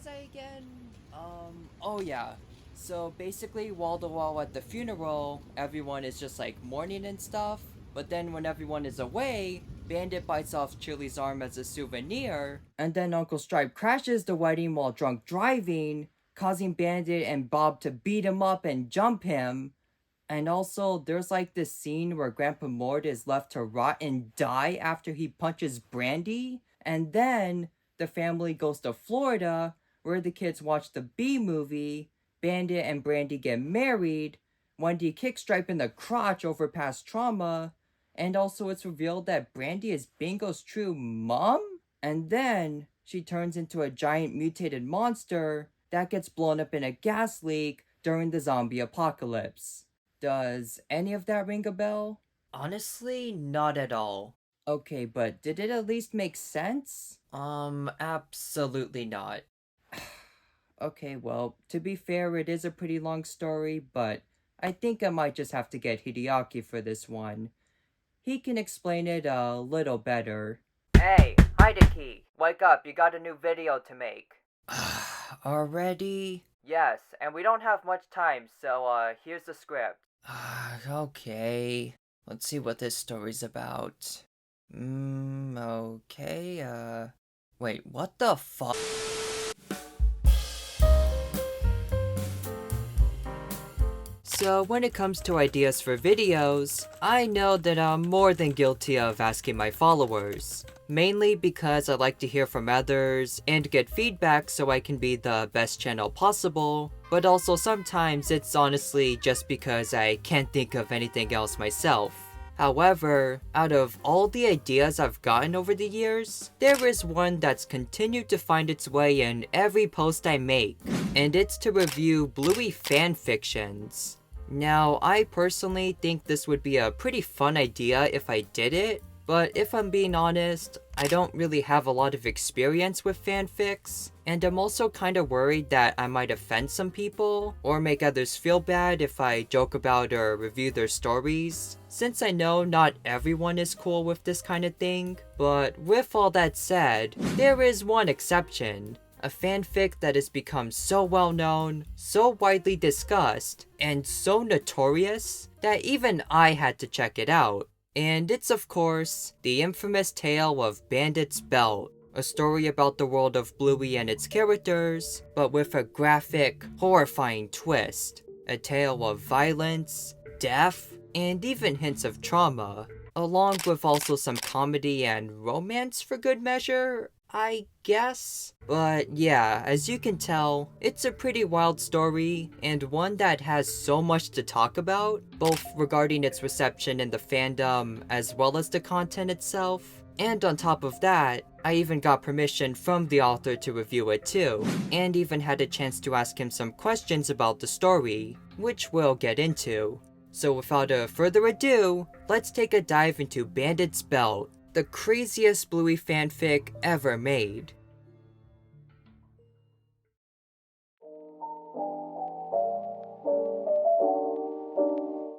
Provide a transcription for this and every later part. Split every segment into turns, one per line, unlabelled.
was I again? Oh yeah. So basically, wall to wall at the funeral, everyone is just like mourning and stuff. But then when everyone is away, Bandit bites off Chili's arm as a souvenir. And then Uncle Stripe crashes the wedding while drunk driving, causing Bandit and Bob to beat him up and jump him. And also, there's like this scene where Grandpa Mort is left to rot and die after he punches Brandy. And then the family goes to Florida, where the kids watch the B movie. Bandit and Brandy get married. Wendy kicks Stripe in the crotch over past trauma. And also, it's revealed that Brandy is Bingo's true mom. And then she turns into a giant mutated monster that gets blown up in a gas leak during the zombie apocalypse. Does any of that ring a bell? Honestly, not at all. Okay, but did it at least make sense? Absolutely not. Okay, well, to be fair, it is a pretty long story, but I think I might just have to get Hideaki for this one. He can explain it a little better. Hey, Hideaki, wake up, you got a new video to make. Already? Yes, and we don't have much time, so here's the script. Okay. Let's see what this story's about. Okay, wait, what the fuck? So when it comes to ideas for videos, I know that I'm more than guilty of asking my followers. Mainly because I like to hear from others and get feedback so I can be the best channel possible, but also sometimes it's honestly just because I can't think of anything else myself. However, out of all the ideas I've gotten over the years, there is one that's continued to find its way in every post I make, and it's to review Bluey Fanfictions. Now, I personally think this would be a pretty fun idea if I did it, but if I'm being honest, I don't really have a lot of experience with fanfics, and I'm also kinda worried that I might offend some people, or make others feel bad if I joke about or review their stories, since I know not everyone is cool with this kind of thing. But with all that said, there is one exception. A fanfic that has become so well known, so widely discussed, and so notorious that even I had to check it out. And it's of course, the infamous tale of Bandit's Belt, a story about the world of Bluey and its characters, but with a graphic, horrifying twist. A tale of violence, death, and even hints of trauma, along with also some comedy and romance for good measure, I guess? But yeah, as you can tell, it's a pretty wild story, and one that has so much to talk about, both regarding its reception in the fandom, as well as the content itself. And on top of that, I even got permission from the author to review it too, and even had a chance to ask him some questions about the story, which we'll get into. So without further ado, let's take a dive into Bandit's Belt, the craziest Bluey fanfic ever made.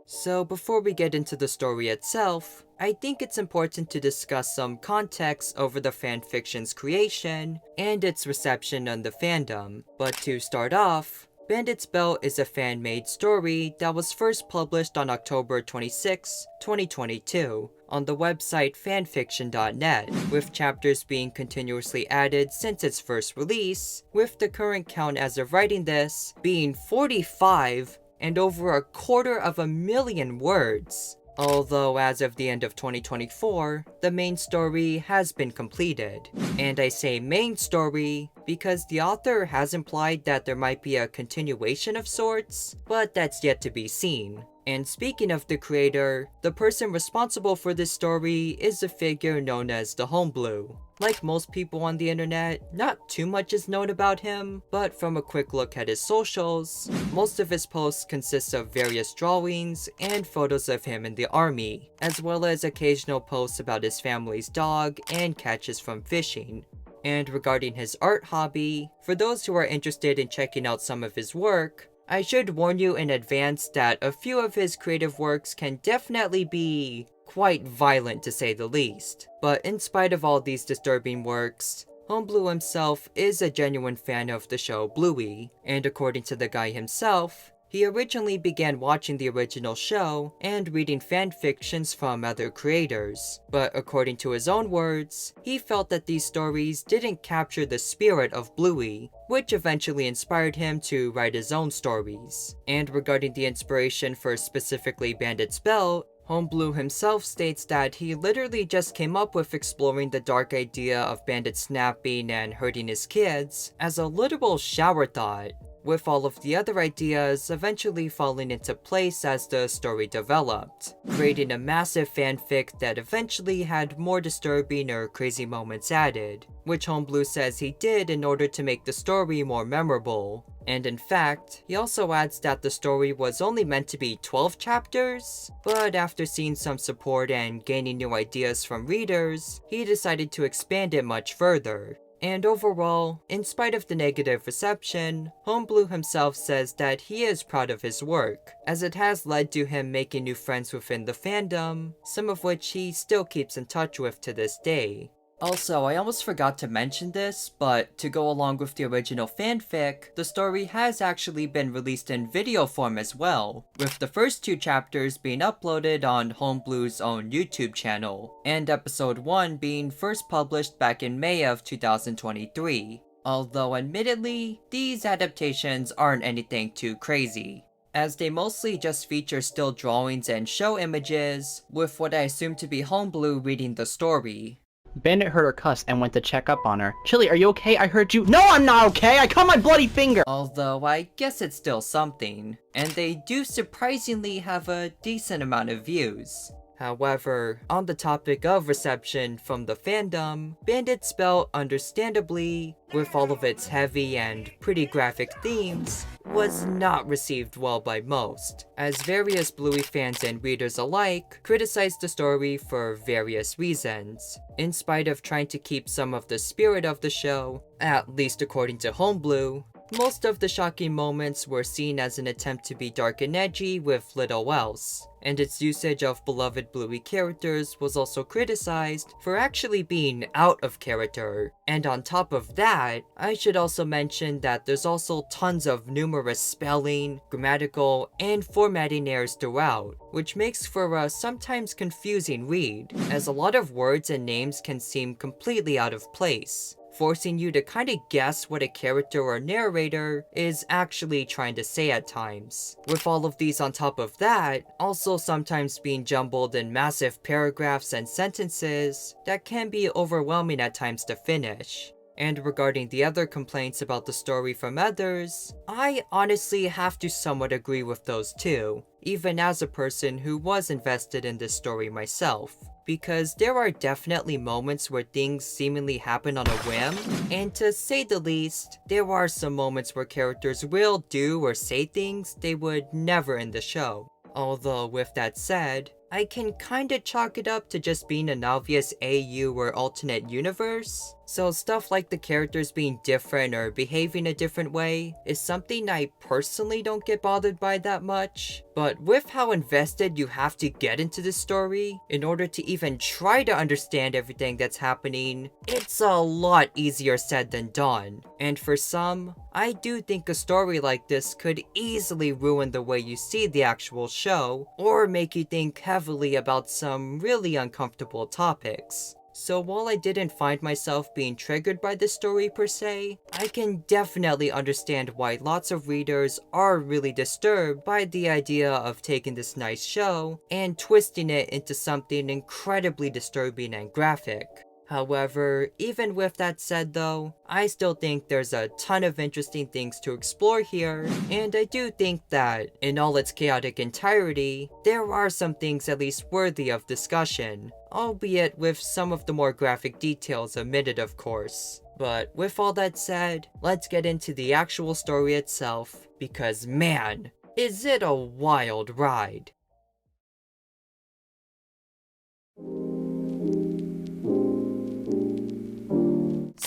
So before we get into the story itself, I think it's important to discuss some context over the fanfiction's creation and its reception on the fandom. But to start off, Bandit's Belt is a fan-made story that was first published on October 26, 2022, on the website fanfiction.net, with chapters being continuously added since its first release, with the current count as of writing this being 45 and over 250,000 words. Although as of the end of 2024, the main story has been completed. And I say main story because the author has implied that there might be a continuation of sorts, but that's yet to be seen. And speaking of the creator, the person responsible for this story is a figure known as the Homeblue. Like most people on the internet, not too much is known about him, but from a quick look at his socials, most of his posts consist of various drawings and photos of him in the army, as well as occasional posts about his family's dog and catches from fishing. And regarding his art hobby, for those who are interested in checking out some of his work, I should warn you in advance that a few of his creative works can definitely be quite violent to say the least. But in spite of all these disturbing works, Homebrew himself is a genuine fan of the show Bluey, and according to the guy himself, he originally began watching the original show and reading fanfictions from other creators, but according to his own words, he felt that these stories didn't capture the spirit of Bluey, which eventually inspired him to write his own stories. And regarding the inspiration for specifically Bandit's belt, Homebrew himself states that he literally just came up with exploring the dark idea of Bandit snapping and hurting his kids as a literal shower thought, with all of the other ideas eventually falling into place as the story developed, creating a massive fanfic that eventually had more disturbing or crazy moments added, which Homebrew says he did in order to make the story more memorable. And in fact, he also adds that the story was only meant to be 12 chapters, but after seeing some support and gaining new ideas from readers, he decided to expand it much further. And overall, in spite of the negative reception, Homebrew himself says that he is proud of his work, as it has led to him making new friends within the fandom, some of which he still keeps in touch with to this day. Also, I almost forgot to mention this, but to go along with the original fanfic, the story has actually been released in video form as well, with the first 2 chapters being uploaded on Homebrew's own YouTube channel, and episode 1 being first published back in May of 2023. Although admittedly, these adaptations aren't anything too crazy, as they mostly just feature still drawings and show images, with what I assume to be Homebrew reading the story.
Bandit heard her cuss and went to check up on her. Chili, are you okay? I heard you. No, I'm not okay! I cut my bloody finger!
Although I guess it's still something, and they do surprisingly have a decent amount of views. However, on the topic of reception from the fandom, Bandit's belt, understandably, with all of its heavy and pretty graphic themes, was not received well by most, as various Bluey fans and readers alike criticized the story for various reasons. In spite of trying to keep some of the spirit of the show, at least according to Homebrew, most of the shocking moments were seen as an attempt to be dark and edgy with little else, and its usage of beloved Bluey characters was also criticized for actually being out of character. And on top of that, I should also mention that there's also tons of numerous spelling, grammatical, and formatting errors throughout, which makes for a sometimes confusing read, as a lot of words and names can seem completely out of place, forcing you to kinda guess what a character or narrator is actually trying to say at times. With all of these on top of that, also sometimes being jumbled in massive paragraphs and sentences that can be overwhelming at times to finish. And regarding the other complaints about the story from others, I honestly have to somewhat agree with those too, even as a person who was invested in this story myself. Because there are definitely moments where things seemingly happen on a whim, and to say the least, there are some moments where characters will do or say things they would never in the show. Although with that said, I can kinda chalk it up to just being an obvious AU or alternate universe, so stuff like the characters being different or behaving a different way is something I personally don't get bothered by that much. But with how invested you have to get into the story in order to even try to understand everything that's happening, it's a lot easier said than done. And for some, I do think a story like this could easily ruin the way you see the actual show, or make you think heavily about some really uncomfortable topics. So while I didn't find myself being triggered by this story per se, I can definitely understand why lots of readers are really disturbed by the idea of taking this nice show and twisting it into something incredibly disturbing and graphic. However, even with that said though, I still think there's a ton of interesting things to explore here, and I do think that, in all its chaotic entirety, there are some things at least worthy of discussion, albeit with some of the more graphic details omitted of course. But with all that said, let's get into the actual story itself, because man, is it a wild ride.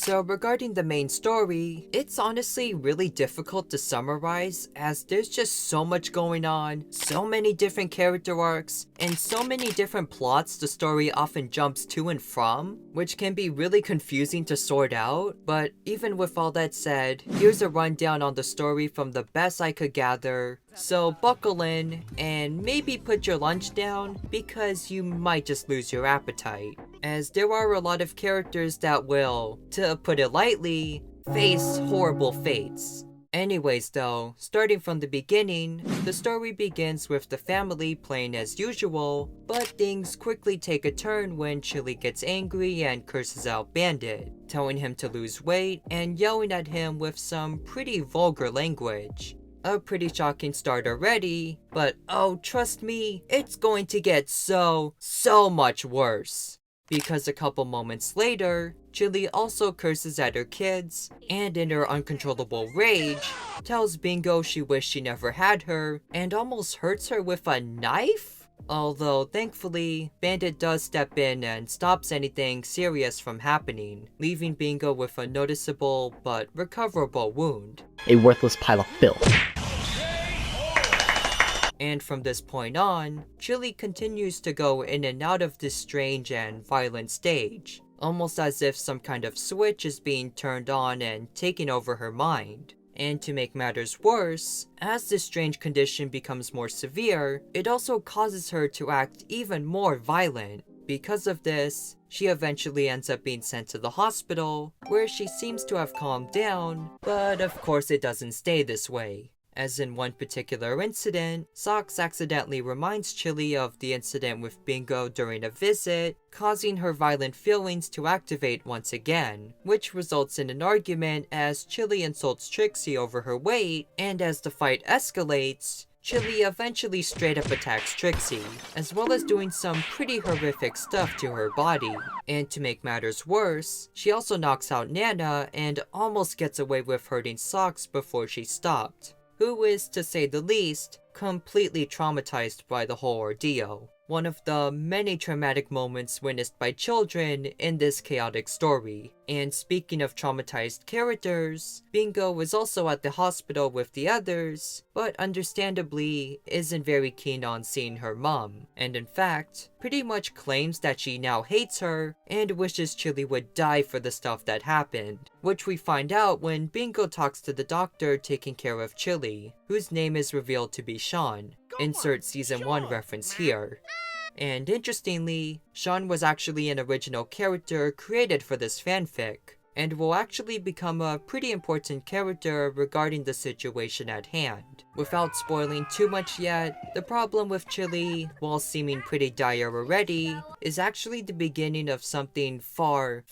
So regarding the main story, it's honestly really difficult to summarize as there's just so much going on, so many different character arcs, and so many different plots the story often jumps to and from, which can be really confusing to sort out. But even with all that said, here's a rundown on the story from the best I could gather. So buckle in and maybe put your lunch down because you might just lose your appetite, as there are a lot of characters that will, to put it lightly, face horrible fates. Anyways though, starting from the beginning, the story begins with the family playing as usual, but things quickly take a turn when Chili gets angry and curses out Bandit, telling him to lose weight and yelling at him with some pretty vulgar language. A pretty shocking start already, but oh, trust me, it's going to get so much worse. Because a couple moments later, Chili also curses at her kids, and in her uncontrollable rage, tells Bingo she wished she never had her, and almost hurts her with a knife? Although, thankfully, Bandit does step in and stops anything serious from happening, leaving Bingo with a noticeable but recoverable wound.
A worthless pile of filth.
And from this point on, Chili continues to go in and out of this strange and violent stage, almost as if some kind of switch is being turned on and taking over her mind. And to make matters worse, as this strange condition becomes more severe, it also causes her to act even more violent. Because of this, she eventually ends up being sent to the hospital, where she seems to have calmed down, but of course it doesn't stay this way. As in one particular incident, Socks accidentally reminds Chili of the incident with Bingo during a visit, causing her violent feelings to activate once again, which results in an argument as Chili insults Trixie over her weight, and as the fight escalates, Chili eventually straight up attacks Trixie, as well as doing some pretty horrific stuff to her body. And to make matters worse, she also knocks out Nana and almost gets away with hurting Socks before she stopped, who is, to say the least, completely traumatized by the whole ordeal. One of the many traumatic moments witnessed by children in this chaotic story. And speaking of traumatized characters, Bingo is also at the hospital with the others, but understandably isn't very keen on seeing her mom, and in fact, pretty much claims that she now hates her and wishes Chili would die for the stuff that happened, which we find out when Bingo talks to the doctor taking care of Chili, whose name is revealed to be Sean. Insert season 1 reference here. And interestingly, Sean was actually an original character created for this fanfic, and will actually become a pretty important character regarding the situation at hand. Without spoiling too much yet, the problem with Chili, while seeming pretty dire already, is actually the beginning of something far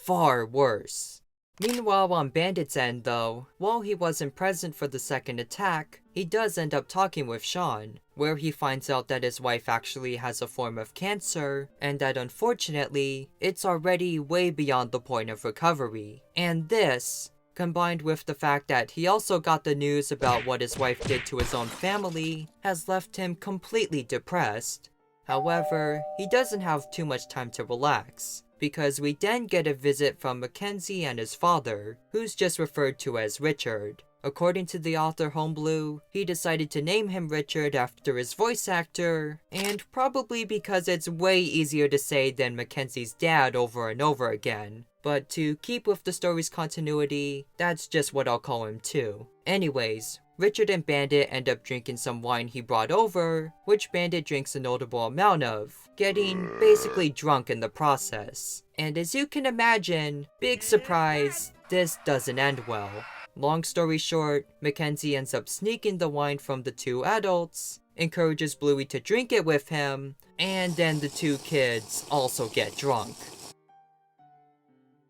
worse. Meanwhile, on Bandit's end though, while he wasn't present for the second attack, he does end up talking with Sean, where he finds out that his wife actually has a form of cancer, and that unfortunately, it's already way beyond the point of recovery. And this, combined with the fact that he also got the news about what his wife did to his own family, has left him completely depressed. However, he doesn't have too much time to relax, because we then get a visit from Mackenzie and his father, who's just referred to as Richard. According to the author Homeblue, he decided to name him Richard after his voice actor, and probably because it's way easier to say than Mackenzie's dad over and over again. But to keep with the story's continuity, that's just what I'll call him too. Anyways, Richard and Bandit end up drinking some wine he brought over, which Bandit drinks a notable amount of, getting basically drunk in the process. And as you can imagine, big surprise, this doesn't end well. Long story short, Mackenzie ends up sneaking the wine from the two adults, encourages Bluey to drink it with him, and then the two kids also get drunk.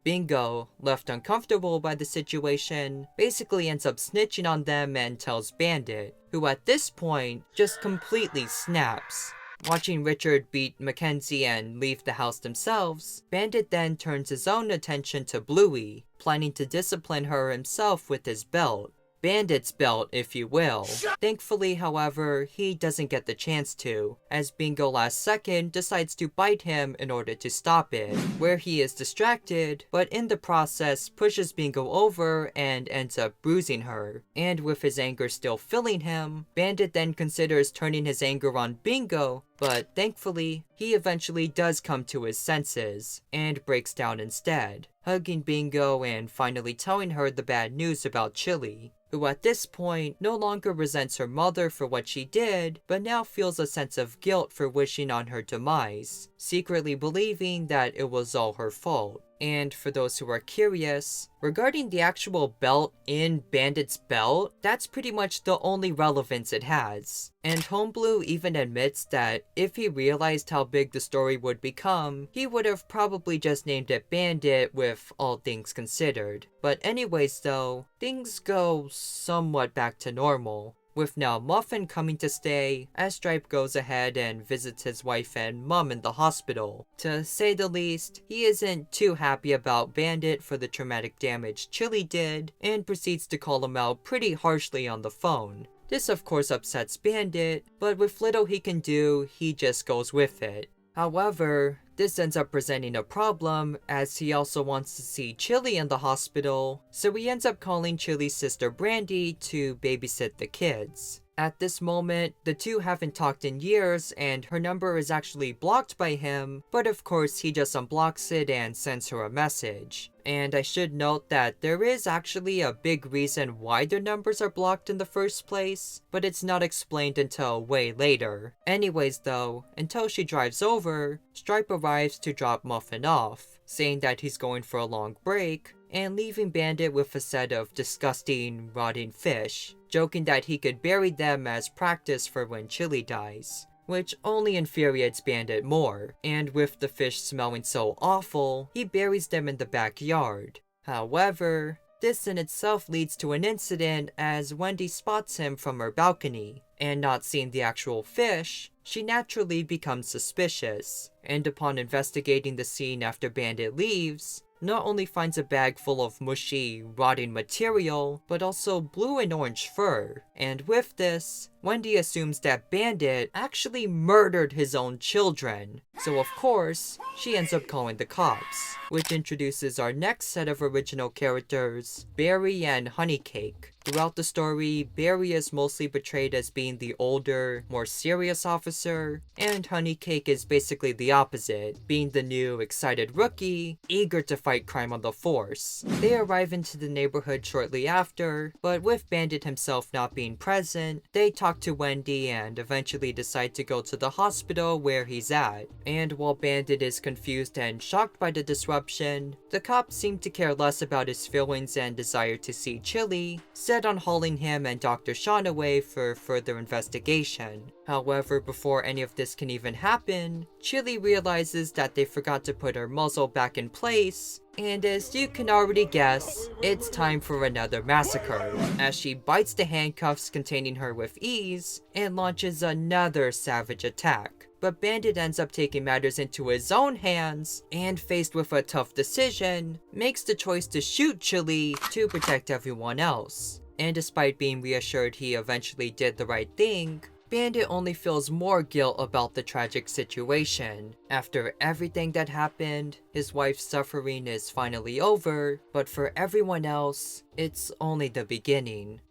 Bingo, left uncomfortable by the situation, basically ends up snitching on them and tells Bandit, who at this point just completely snaps. Watching Richard beat Mackenzie and leave the house themselves, Bandit then turns his own attention to Bluey, planning to discipline her himself with his belt. Bandit's belt, if you will. Thankfully, however, he doesn't get the chance to, as Bingo last second decides to bite him in order to stop it, where he is distracted, but in the process pushes Bingo over and ends up bruising her. And with his anger still filling him, Bandit then considers turning his anger on Bingo, but thankfully, he eventually does come to his senses, and breaks down instead, hugging Bingo and finally telling her the bad news about Chili, who at this point no longer resents her mother for what she did, but now feels a sense of guilt for wishing on her demise, secretly believing that it was all her fault. And for those who are curious, regarding the actual belt in Bandit's belt, that's pretty much the only relevance it has. And Homeblue even admits that if he realized how big the story would become, he would have probably just named it Bandit with all things considered. But anyways though, things go somewhat back to normal, with now Muffin coming to stay, as Stripe goes ahead and visits his wife and mom in the hospital. To say the least, he isn't too happy about Bandit for the traumatic damage Chili did, and proceeds to call him out pretty harshly on the phone. This of course upsets Bandit, but with little he can do, he just goes with it. However, this ends up presenting a problem, as he also wants to see Chili in the hospital, so he ends up calling Chili's sister Brandy to babysit the kids. At this moment, the two haven't talked in years, and her number is actually blocked by him, but of course he just unblocks it and sends her a message. And I should note that there is actually a big reason why their numbers are blocked in the first place, but it's not explained until way later. Anyways though, until she drives over, Stripe arrives to drop Muffin off, saying that he's going for a long break, and leaving Bandit with a set of disgusting, rotting fish, joking that he could bury them as practice for when Chili dies, which only infuriates Bandit more, and with the fish smelling so awful, he buries them in the backyard. However, this in itself leads to an incident as Wendy spots him from her balcony, and not seeing the actual fish, she naturally becomes suspicious, and upon investigating the scene after Bandit leaves, not only finds a bag full of mushy, rotting material, but also blue and orange fur. And with this, Wendy assumes that Bandit actually murdered his own children. So of course, she ends up calling the cops, which introduces our next set of original characters, Barry and Honeycake. Throughout the story, Barry is mostly portrayed as being the older, more serious officer, and Honeycake is basically the opposite, being the new, excited rookie, eager to fight crime on the force. They arrive into the neighborhood shortly after, but with Bandit himself not being present, they talk to Wendy and eventually decide to go to the hospital where he's at. And while Bandit is confused and shocked by the disruption, the cops seem to care less about his feelings and desire to see Chili, set on hauling him and Dr. Sean away for further investigation. However, before any of this can even happen, Chili realizes that they forgot to put her muzzle back in place, and as you can already guess, it's time for another massacre, as she bites the handcuffs containing her with ease, and launches another savage attack. But Bandit ends up taking matters into his own hands, and faced with a tough decision, makes the choice to shoot Chili to protect everyone else. And despite being reassured he eventually did the right thing, Bandit only feels more guilt about the tragic situation. After everything that happened, his wife's suffering is finally over, but for everyone else, it's only the beginning.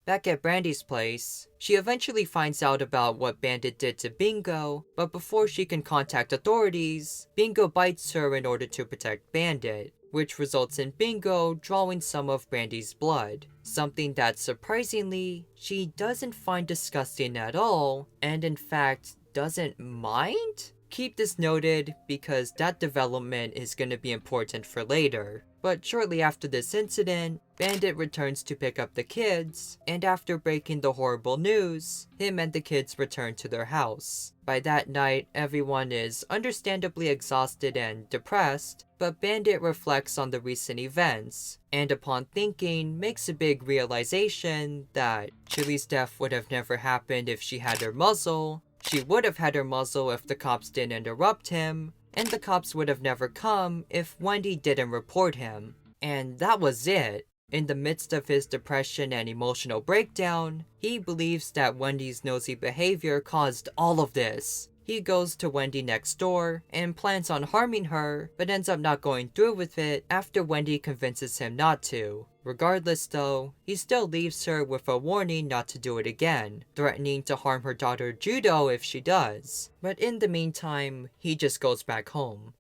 Back at Brandy's place, she eventually finds out about what Bandit did to Bingo, but before she can contact authorities, Bingo bites her in order to protect Bandit, which results in Bingo drawing some of Brandy's blood, something that surprisingly, she doesn't find disgusting at all, and in fact, doesn't mind? Keep this noted because that development is going to be important for later. But shortly after this incident, Bandit returns to pick up the kids, and after breaking the horrible news, him and the kids return to their house. By that night, everyone is understandably exhausted and depressed, but Bandit reflects on the recent events, and upon thinking, makes a big realization that Chili's death would have never happened if she had her muzzle, she would have had her muzzle if the cops didn't interrupt him, and the cops would have never come if Wendy didn't report him. And that was it. In the midst of his depression and emotional breakdown, he believes that Wendy's nosy behavior caused all of this. He goes to Wendy next door and plans on harming her, but ends up not going through with it after Wendy convinces him not to. Regardless though, he still leaves her with a warning not to do it again, threatening to harm her daughter Judo if she does. But in the meantime, he just goes back home.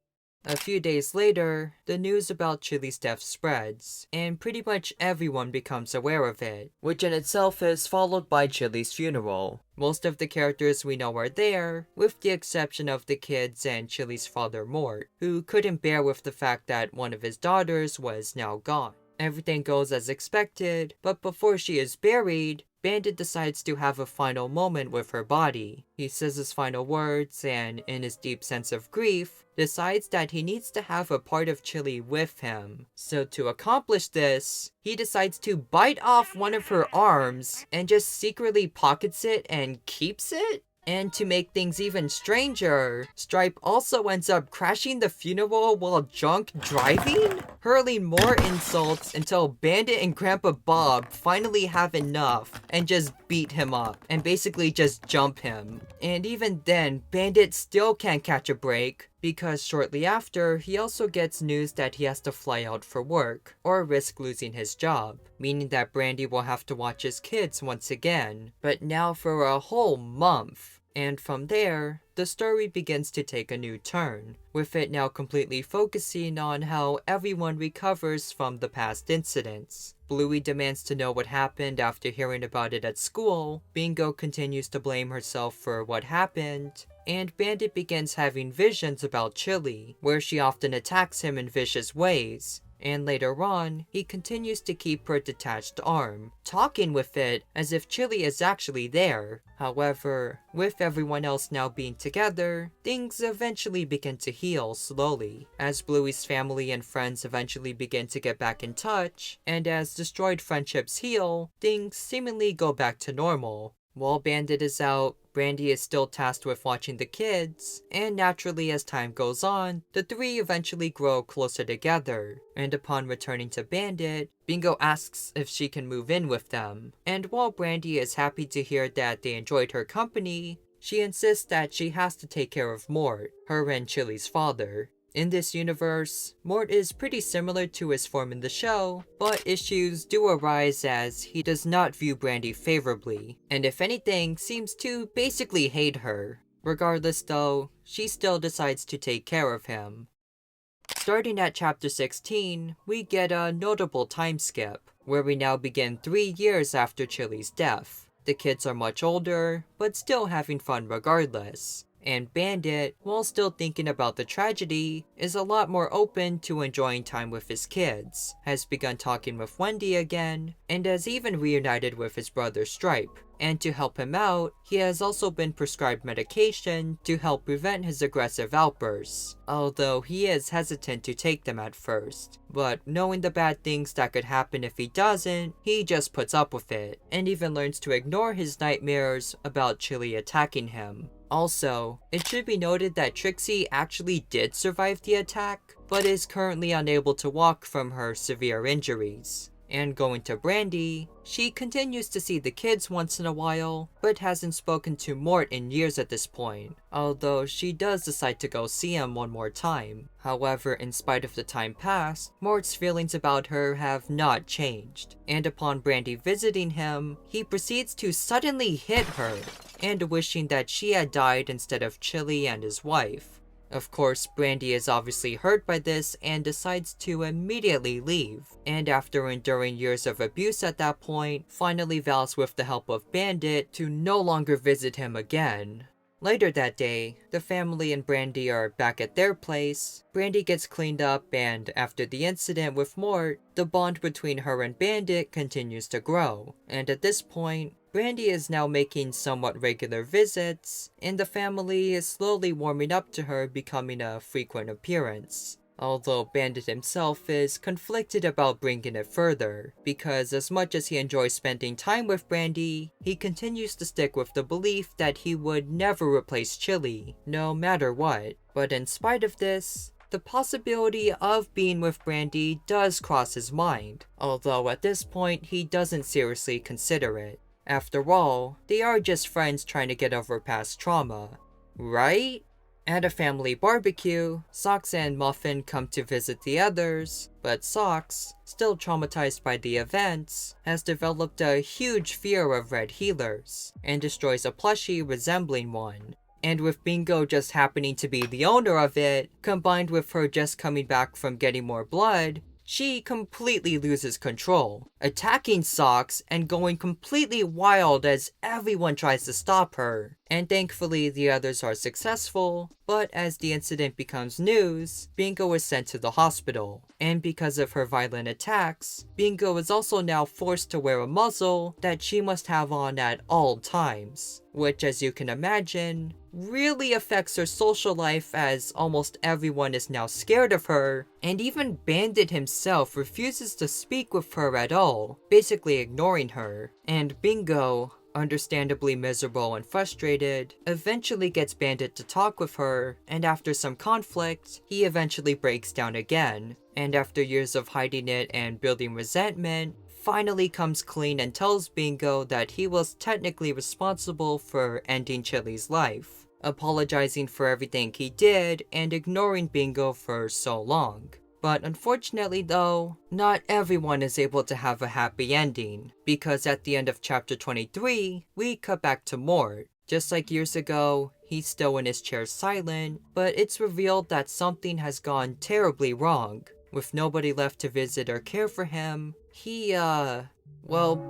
A few days later, the news about Chili's death spreads, and pretty much everyone becomes aware of it, which in itself is followed by Chili's funeral. Most of the characters we know are there, with the exception of the kids and Chili's father Mort, who couldn't bear with the fact that one of his daughters was now gone. Everything goes as expected, but before she is buried, Bandit decides to have a final moment with her body. He says his final words and, in his deep sense of grief, decides that he needs to have a part of Chili with him. So to accomplish this, he decides to bite off one of her arms and just secretly pockets it and keeps it? And to make things even stranger, Stripe also ends up crashing the funeral while drunk driving, hurling more insults until Bandit and Grandpa Bob finally have enough and just beat him up and basically just jump him. And even then, Bandit still can't catch a break, because shortly after, he also gets news that he has to fly out for work, or risk losing his job, meaning that Brandy will have to watch his kids once again, but now for a whole month. And from there, the story begins to take a new turn, with it now completely focusing on how everyone recovers from the past incidents. Bluey demands to know what happened after hearing about it at school, Bingo continues to blame herself for what happened, and Bandit begins having visions about Chili, where she often attacks him in vicious ways. And later on, he continues to keep her detached arm, talking with it as if Chili is actually there. However, with everyone else now being together, things eventually begin to heal slowly, as Bluey's family and friends eventually begin to get back in touch, and as destroyed friendships heal, things seemingly go back to normal. While Bandit is out, Brandy is still tasked with watching the kids, and naturally as time goes on, the three eventually grow closer together, and upon returning to Bandit, Bingo asks if she can move in with them, and while Brandy is happy to hear that they enjoyed her company, she insists that she has to take care of Mort, her and Chili's father. In this universe, Mort is pretty similar to his form in the show, but issues do arise as he does not view Brandy favorably, and if anything, seems to basically hate her. Regardless though, she still decides to take care of him. Starting at chapter 16, we get a notable time skip, where we now begin 3 years after Chili's death. The kids are much older, but still having fun regardless. And Bandit, while still thinking about the tragedy, is a lot more open to enjoying time with his kids, has begun talking with Wendy again, and has even reunited with his brother Stripe. And to help him out, he has also been prescribed medication to help prevent his aggressive outbursts, although he is hesitant to take them at first. But knowing the bad things that could happen if he doesn't, he just puts up with it, and even learns to ignore his nightmares about Chili attacking him. Also, it should be noted that Trixie actually did survive the attack, but is currently unable to walk from her severe injuries. And going to Brandy, she continues to see the kids once in a while, but hasn't spoken to Mort in years at this point, although she does decide to go see him one more time. However, in spite of the time passed, Mort's feelings about her have not changed, and upon Brandy visiting him, he proceeds to suddenly hit her, and wishing that she had died instead of Chili and his wife. Of course, Brandy is obviously hurt by this and decides to immediately leave, and after enduring years of abuse at that point, finally vows with the help of Bandit to no longer visit him again. Later that day, the family and Brandy are back at their place. Brandy gets cleaned up and, after the incident with Mort, the bond between her and Bandit continues to grow, and at this point, Brandy is now making somewhat regular visits, and the family is slowly warming up to her becoming a frequent appearance. Although Bandit himself is conflicted about bringing it further, because as much as he enjoys spending time with Brandy, he continues to stick with the belief that he would never replace Chili, no matter what. But in spite of this, the possibility of being with Brandy does cross his mind, although at this point he doesn't seriously consider it. After all, they are just friends trying to get over past trauma, right? At a family barbecue, Socks and Muffin come to visit the others, but Socks, still traumatized by the events, has developed a huge fear of red healers, and destroys a plushie resembling one. And with Bingo just happening to be the owner of it, combined with her just coming back from getting more blood, she completely loses control, attacking Socks and going completely wild as everyone tries to stop her. And thankfully the others are successful, but as the incident becomes news, Bingo is sent to the hospital. And because of her violent attacks, Bingo is also now forced to wear a muzzle that she must have on at all times, which, as you can imagine, really affects her social life as almost everyone is now scared of her, and even Bandit himself refuses to speak with her at all, basically ignoring her. And Bingo, understandably miserable and frustrated, eventually gets Bandit to talk with her, and after some conflict, he eventually breaks down again, and after years of hiding it and building resentment, finally comes clean and tells Bingo that he was technically responsible for ending Chili's life, apologizing for everything he did and ignoring Bingo for so long. But unfortunately though, not everyone is able to have a happy ending, because at the end of chapter 23, we cut back to Mort. Just like years ago, he's still in his chair silent, but it's revealed that something has gone terribly wrong. With nobody left to visit or care for him, he,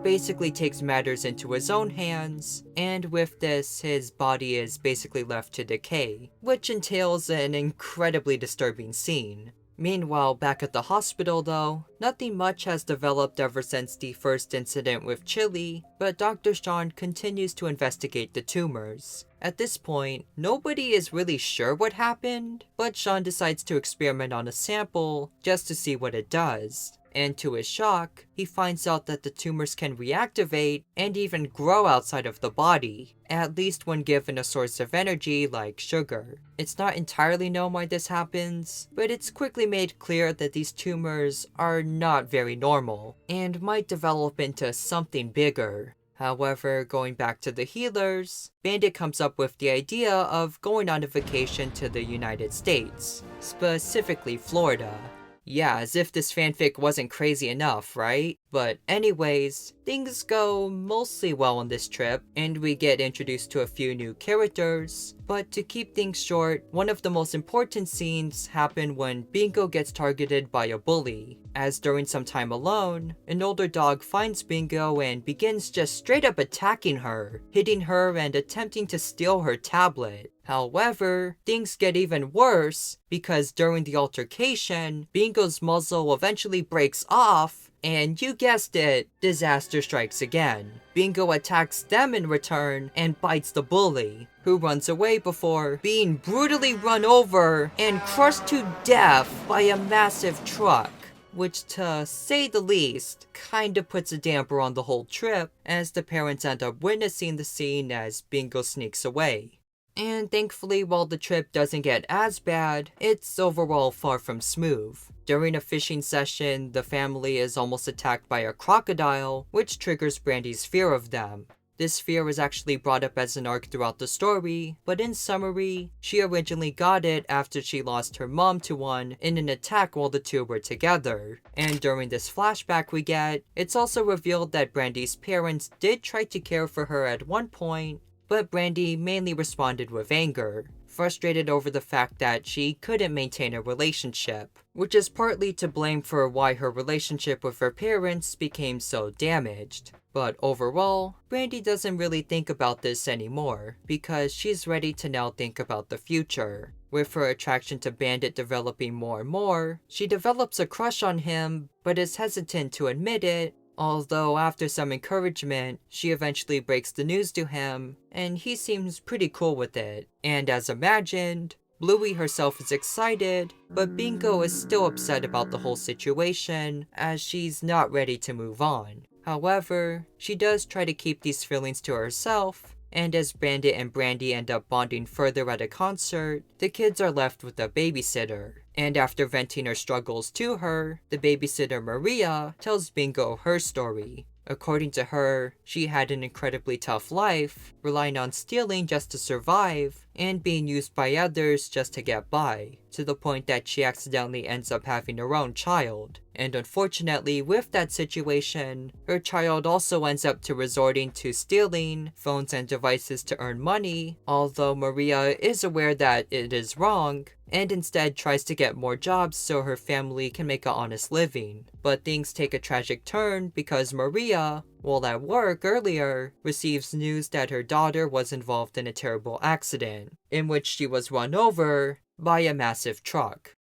basically takes matters into his own hands, and with this, his body is basically left to decay, which entails an incredibly disturbing scene. Meanwhile, back at the hospital though, nothing much has developed ever since the first incident with Chili, but Dr. Sean continues to investigate the tumors. At this point, nobody is really sure what happened, but Sean decides to experiment on a sample just to see what it does. And to his shock, he finds out that the tumors can reactivate and even grow outside of the body, at least when given a source of energy like sugar. It's not entirely known why this happens, but it's quickly made clear that these tumors are not very normal, and might develop into something bigger. However, going back to the healers, Bandit comes up with the idea of going on a vacation to the United States, specifically Florida. Yeah, as if this fanfic wasn't crazy enough, right? But anyways, things go mostly well on this trip, and we get introduced to a few new characters. But to keep things short, one of the most important scenes happen when Bingo gets targeted by a bully, as during some time alone, an older dog finds Bingo and begins just straight up attacking her, hitting her and attempting to steal her tablet. However, things get even worse, because during the altercation, Bingo's muzzle eventually breaks off, and you guessed it, disaster strikes again. Bingo attacks them in return and bites the bully, who runs away before being brutally run over and crushed to death by a massive truck. Which, to say the least, kinda puts a damper on the whole trip, as the parents end up witnessing the scene as Bingo sneaks away. And thankfully, while the trip doesn't get as bad, it's overall far from smooth. During a fishing session, the family is almost attacked by a crocodile, which triggers Brandy's fear of them. This fear is actually brought up as an arc throughout the story, but in summary, she originally got it after she lost her mom to one in an attack while the two were together. And during this flashback we get, it's also revealed that Brandy's parents did try to care for her at one point, but Brandy mainly responded with anger, frustrated over the fact that she couldn't maintain a relationship, which is partly to blame for why her relationship with her parents became so damaged. But overall, Brandy doesn't really think about this anymore, because she's ready to now think about the future. With her attraction to Bandit developing more and more, she develops a crush on him, but is hesitant to admit it, although after some encouragement, she eventually breaks the news to him, and he seems pretty cool with it. And as imagined, Bluey herself is excited, but Bingo is still upset about the whole situation, as she's not ready to move on. However, she does try to keep these feelings to herself, and as Bandit and Brandy end up bonding further at a concert, the kids are left with a babysitter. And after venting her struggles to her, the babysitter Maria tells Bingo her story. According to her, she had an incredibly tough life, relying on stealing just to survive, and being used by others just to get by, to the point that she accidentally ends up having her own child. And unfortunately, with that situation, her child also ends up resorting to stealing phones and devices to earn money, although Maria is aware that it is wrong, and instead tries to get more jobs so her family can make an honest living. But things take a tragic turn because Maria, while at work earlier, receives news that her daughter was involved in a terrible accident, in which she was run over by a massive truck.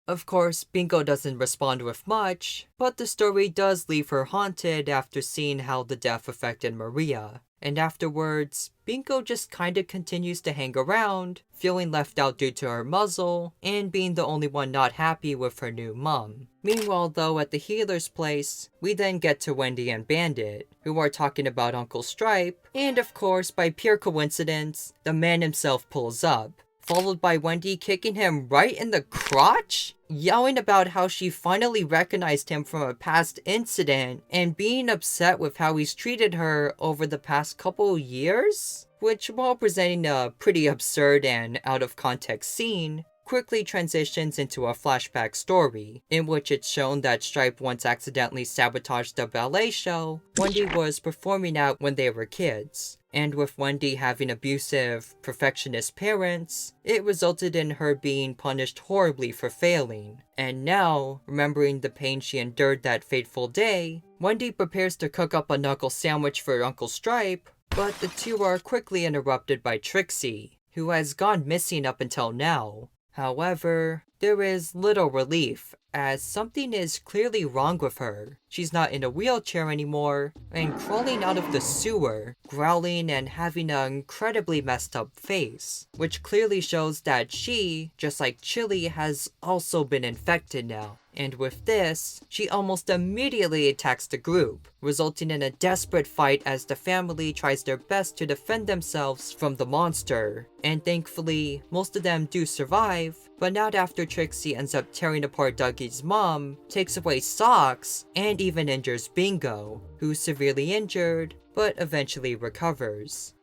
Of course, Bingo doesn't respond with much, but the story does leave her haunted after seeing how the death affected Maria. And afterwards, Bingo just kinda continues to hang around, feeling left out due to her muzzle, and being the only one not happy with her new mom. Meanwhile though, at the healer's place, we then get to Wendy and Bandit, who are talking about Uncle Stripe, and of course, by pure coincidence, the man himself pulls up, followed by Wendy kicking him right in the crotch, yelling about how she finally recognized him from a past incident, and being upset with how he's treated her over the past couple years? Which, while presenting a pretty absurd and out-of-context scene, quickly transitions into a flashback story, in which it's shown that Stripe once accidentally sabotaged the ballet show Wendy was performing at when they were kids. And with Wendy having abusive, perfectionist parents, it resulted in her being punished horribly for failing. And now, remembering the pain she endured that fateful day, Wendy prepares to cook up a knuckle sandwich for Uncle Stripe, but the two are quickly interrupted by Trixie, who has gone missing up until now. However, there is little relief, as something is clearly wrong with her. She's not in a wheelchair anymore, and crawling out of the sewer, growling and having an incredibly messed up face, which clearly shows that she, just like Chili, has also been infected now. And with this, she almost immediately attacks the group, resulting in a desperate fight as the family tries their best to defend themselves from the monster. And thankfully, most of them do survive, but not after Trixie ends up tearing apart Dougie's mom, takes away socks, and even injures Bingo, who's severely injured, but eventually recovers.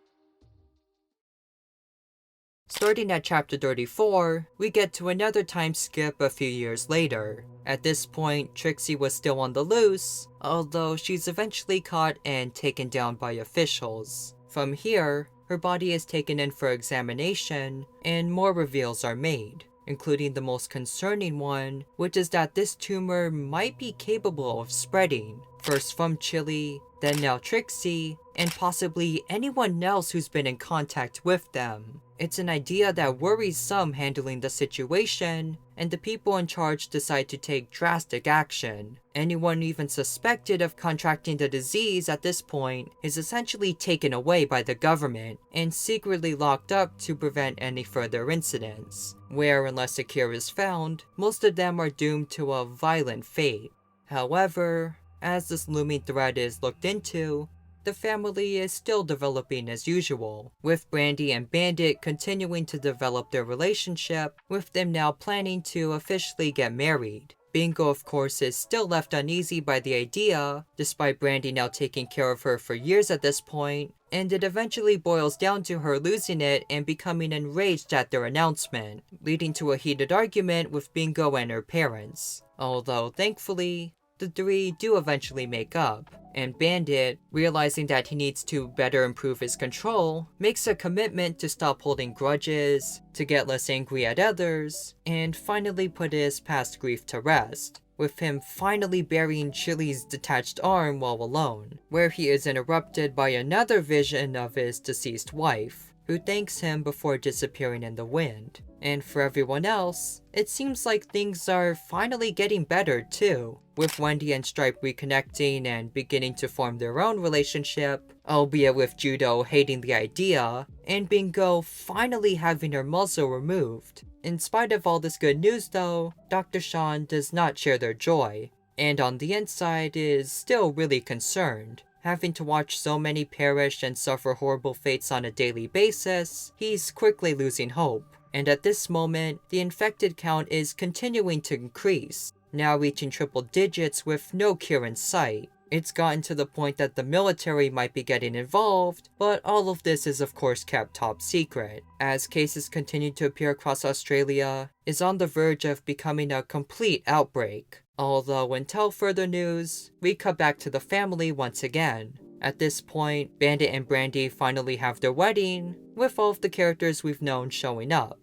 Starting at chapter 34, we get to another time skip a few years later. At this point, Trixie was still on the loose, although she's eventually caught and taken down by officials. From here, her body is taken in for examination, and more reveals are made, including the most concerning one, which is that this tumor might be capable of spreading, first from Chili, then now Trixie, and possibly anyone else who's been in contact with them. It's an idea that worries some handling the situation, and the people in charge decide to take drastic action. Anyone even suspected of contracting the disease at this point is essentially taken away by the government and secretly locked up to prevent any further incidents, where unless a cure is found, most of them are doomed to a violent fate. However, as this looming threat is looked into, the family is still developing as usual, with Brandy and Bandit continuing to develop their relationship, with them now planning to officially get married. Bingo, of course, is still left uneasy by the idea, despite Brandy now taking care of her for years at this point, and it eventually boils down to her losing it and becoming enraged at their announcement, leading to a heated argument with Bingo and her parents. Although, thankfully, the three do eventually make up, and Bandit, realizing that he needs to better improve his control, makes a commitment to stop holding grudges, to get less angry at others, and finally put his past grief to rest, with him finally burying Chili's detached arm while alone, where he is interrupted by another vision of his deceased wife, who thanks him before disappearing in the wind. And for everyone else, it seems like things are finally getting better too, with Wendy and Stripe reconnecting and beginning to form their own relationship, albeit with Judo hating the idea, and Bingo finally having her muzzle removed. In spite of all this good news though, Dr. Sean does not share their joy, and on the inside is still really concerned. Having to watch so many perish and suffer horrible fates on a daily basis, he's quickly losing hope. and at this moment, the infected count is continuing to increase, now reaching triple digits with no cure in sight. It's gotten to the point that the military might be getting involved, but all of this is of course kept top secret, as cases continue to appear across Australia, is on the verge of becoming a complete outbreak. Although until further news, we cut back to the family once again. At this point, Bandit and Brandy finally have their wedding, with all of the characters we've known showing up.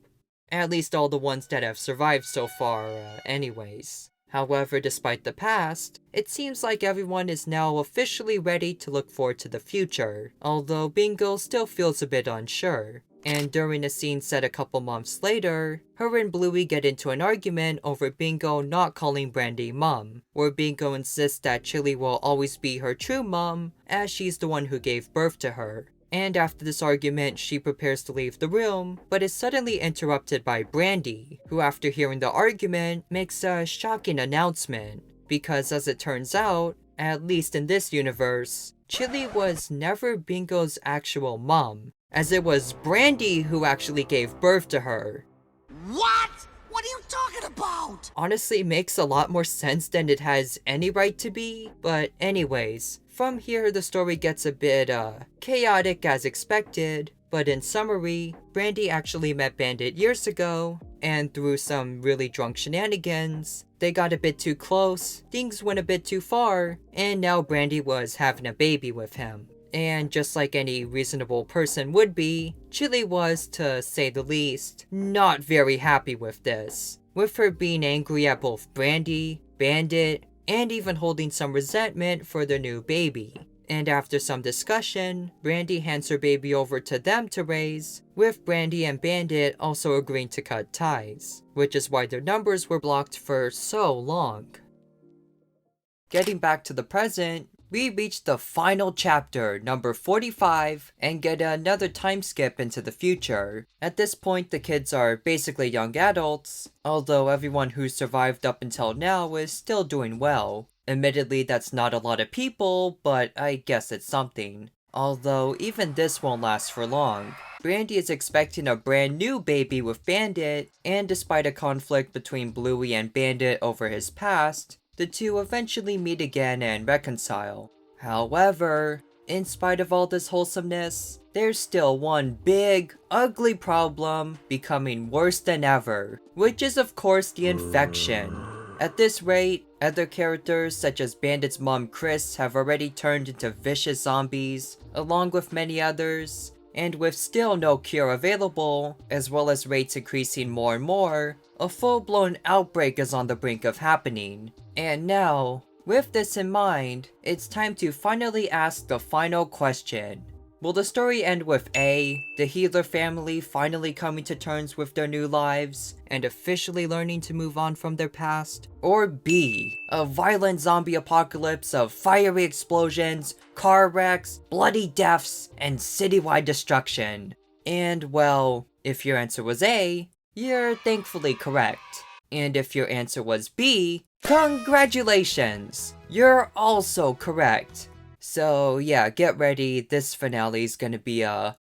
At least all the ones that have survived so far, anyways. However, despite the past, it seems like everyone is now officially ready to look forward to the future, although Bingo still feels a bit unsure. And during a scene set a couple months later, her and Bluey get into an argument over Bingo not calling Brandy mom, where Bingo insists that Chili will always be her true mom, as she's the one who gave birth to her. And after this argument, she prepares to leave the room, but is suddenly interrupted by Brandy, who after hearing the argument, makes a shocking announcement. Because as it turns out, at least in this universe, Chili was never Bingo's actual mom, as it was Brandy who actually gave birth to her.
What? What are you talking about?
Honestly, it makes a lot more sense than it has any right to be, but anyways, from here the story gets a bit, chaotic as expected, but in summary, Brandy actually met Bandit years ago, and through some really drunk shenanigans, they got a bit too close, things went a bit too far, and now Brandy was having a baby with him. And just like any reasonable person would be, Chili was, to say the least, not very happy with this, with her being angry at both Brandy, Bandit, and even holding some resentment for their new baby. And after some discussion, Brandy hands her baby over to them to raise, with Brandy and Bandit also agreeing to cut ties, which is why their numbers were blocked for so long. Getting back to the present, we reach the final chapter, number 45, and get another time skip into the future. At this point, the kids are basically young adults, although everyone who survived up until now is still doing well. Admittedly, that's not a lot of people, but I guess it's something. Although, even this won't last for long. Brandy is expecting a brand new baby with Bandit, and despite a conflict between Bluey and Bandit over his past, the two eventually meet again and reconcile. However, in spite of all this wholesomeness, there's still one big, ugly problem becoming worse than ever, which is of course the infection. At this rate, other characters such as Bandit's mom Chris have already turned into vicious zombies, along with many others, and with still no cure available, as well as rates increasing more and more, a full-blown outbreak is on the brink of happening. And now, with this in mind, it's time to finally ask the final question. Will the story end with A, the Healer family finally coming to terms with their new lives, and officially learning to move on from their past? Or B, a violent zombie apocalypse of fiery explosions, car wrecks, bloody deaths, and citywide destruction? And well, if your answer was A, you're thankfully correct. And if your answer was B, congratulations! You're also correct. So yeah, get ready, this finale is gonna be,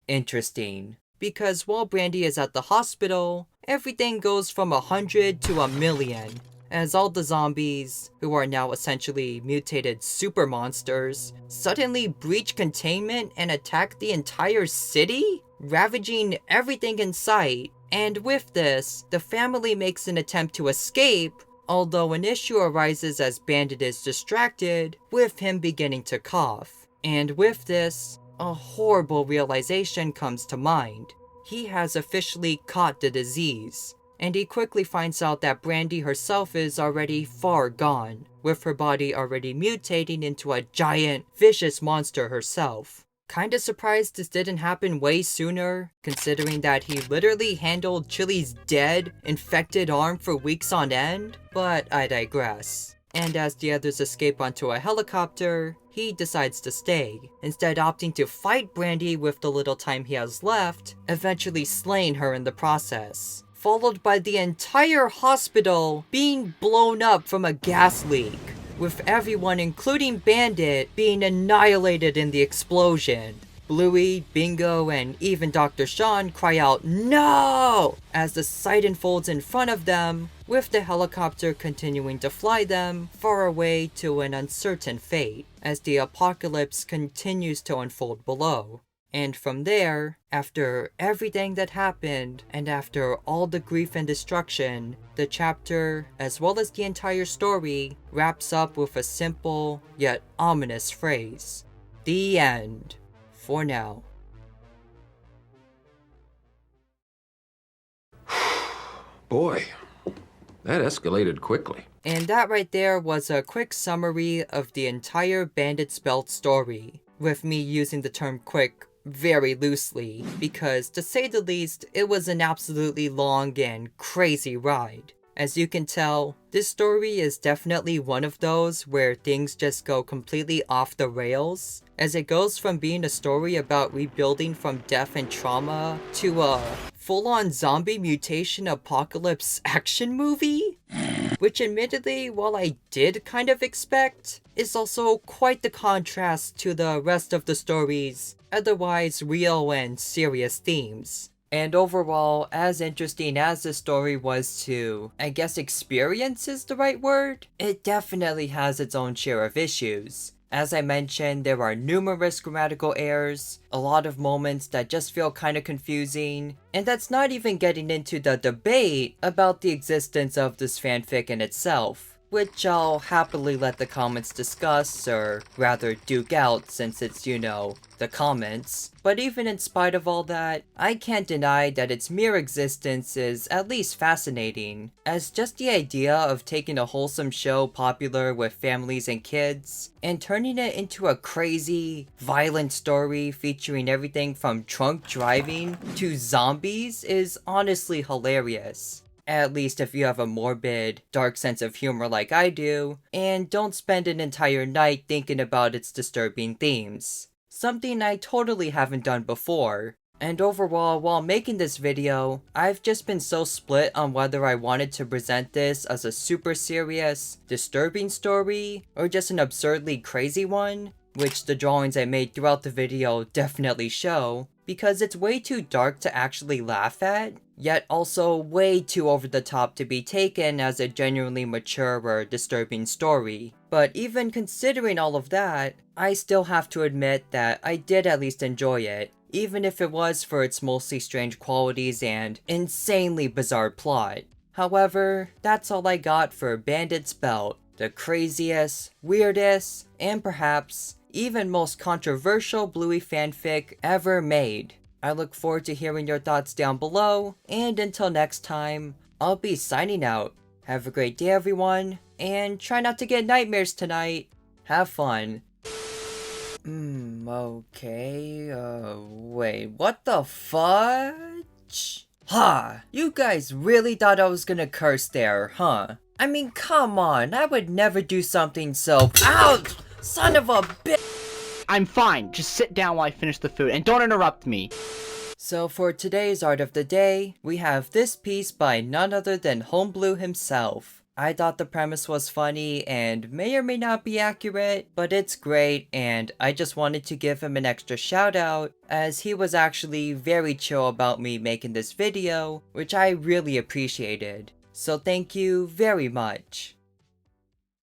interesting. Because while Brandy is at the hospital, everything goes from 100 to 1,000,000, as all the zombies, who are now essentially mutated super monsters, suddenly breach containment and attack the entire city, ravaging everything in sight. And with this, the family makes an attempt to escape, although an issue arises as Bandit is distracted, with him beginning to cough. And with this, a horrible realization comes to mind. He has officially caught the disease, and he quickly finds out that Brandy herself is already far gone, with her body already mutating into a giant, vicious monster herself. Kinda surprised this didn't happen way sooner, considering that he literally handled Chili's dead, infected arm for weeks on end, but I digress. And as the others escape onto a helicopter, he decides to stay, instead opting to fight Brandy with the little time he has left, eventually slaying her in the process, followed by the entire hospital being blown up from a gas leak, with everyone including Bandit being annihilated in the explosion. Bluey, Bingo, and even Dr. Sean cry out "No!" as the sight unfolds in front of them, with the helicopter continuing to fly them far away to an uncertain fate as the apocalypse continues to unfold below. And from there, after everything that happened, and after all the grief and destruction, the chapter, as well as the entire story, wraps up with a simple, yet ominous phrase. The end. For now.
Boy, that escalated quickly.
And that right there was a quick summary of the entire Bandit spelled story, with me using the term quick very loosely, because to say the least, it was an absolutely long and crazy ride. As you can tell, this story is definitely one of those where things just go completely off the rails, as it goes from being a story about rebuilding from death and trauma to a full-on zombie mutation apocalypse action movie? Which admittedly, while I did kind of expect, is also quite the contrast to the rest of the story's otherwise real and serious themes. And overall, as interesting as the story was to, I guess experience is the right word, it definitely has its own share of issues. As I mentioned, there are numerous grammatical errors, a lot of moments that just feel kinda confusing, and that's not even getting into the debate about the existence of this fanfic in itself, which I'll happily let the comments discuss, or rather duke out since it's, you know, the comments. But even in spite of all that, I can't deny that its mere existence is at least fascinating, as just the idea of taking a wholesome show popular with families and kids, and turning it into a crazy, violent story featuring everything from drunk driving to zombies is honestly hilarious. At least if you have a morbid, dark sense of humor like I do, and don't spend an entire night thinking about its disturbing themes. Something I totally haven't done before. And overall, while making this video, I've just been so split on whether I wanted to present this as a super serious, disturbing story, or just an absurdly crazy one, which the drawings I made throughout the video definitely show, because it's way too dark to actually laugh at, yet also way too over the top to be taken as a genuinely mature or disturbing story. But even considering all of that, I still have to admit that I did at least enjoy it, even if it was for its mostly strange qualities and insanely bizarre plot. However, that's all I got for Bandit's Belt, the craziest, weirdest, and perhaps even most controversial Bluey fanfic ever made. I look forward to hearing your thoughts down below, and until next time, I'll be signing out. Have a great day everyone, and try not to get nightmares tonight. Have fun. Okay, wait, what the fudge? Ha! You guys really thought I was gonna curse there, huh? I mean, come on, I would never do something so— Ouch! Son of a bitch!
I'm fine. Just sit down while I finish the food, and don't interrupt me.
So for today's art of the day, we have this piece by none other than Homeblew himself. I thought the premise was funny and may or may not be accurate, but it's great, and I just wanted to give him an extra shout out, as he was actually very chill about me making this video, which I really appreciated. So thank you very much.